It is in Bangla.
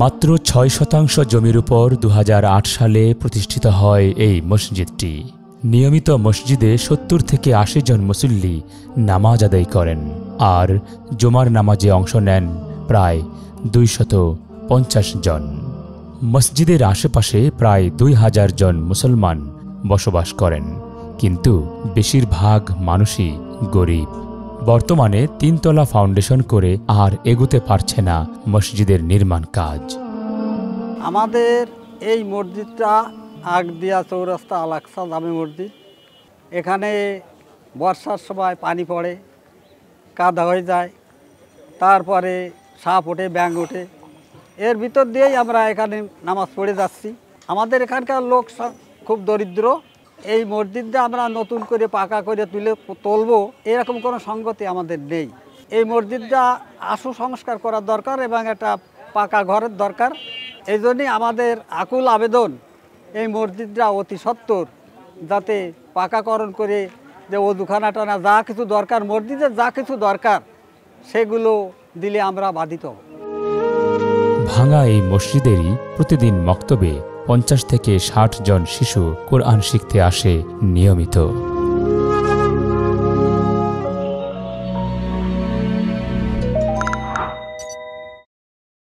মাত্র ৬% জমির উপর ২০০৮ সালে প্রতিষ্ঠিত হয় এই মসজিদটি। নিয়মিত মসজিদে ৭০ থেকে ৮০ জন মুসল্লি নামাজ আদায় করেন, আর জুমার নামাজে অংশ নেন প্রায় ২৫০ জন। মসজিদের আশেপাশে প্রায় ২০০০ জন মুসলমান বসবাস করেন, কিন্তু বেশিরভাগ মানুষই গরিব। বর্তমানে ৩ তলা ফাউন্ডেশন করে আর এগুতে পারছে না মসজিদের নির্মাণ কাজ। আমাদের এই মসজিদটা আগদিয়া চৌরাস্তা আল আকসা জামে মসজিদ। এখানে বর্ষার সময় পানি পড়ে, কাদা হয়ে যায়, তারপরে সাপ ওঠে, ব্যাঙ ওঠে, এর ভিতর দিয়েই আমরা এখানে নামাজ পড়ে যাচ্ছি। আমাদের এখানকার লোক খুব দরিদ্র। এই মসজিদটা আমরা নতুন করে পাকা করে তুলবো এরকম কোনো সঙ্গতি আমাদের নেই। এই মসজিদটা আশু সংস্কার করার দরকার এবং একটা পাকা ঘরের দরকার। এই জন্যই আমাদের আকুল আবেদন, এই মসজিদটা অতি সত্বর যাতে পাকাকরণ করে যে ওযুখানা টানা যা কিছু দরকার, মসজিদের যা কিছু দরকার সেগুলো দিলে আমরা বাধিত হব। ভাঙা এই মসজিদেরই প্রতিদিন মক্তবে ৫০ থেকে ৬০ জন শিশু কোরআন শিখতে আসে নিয়মিত।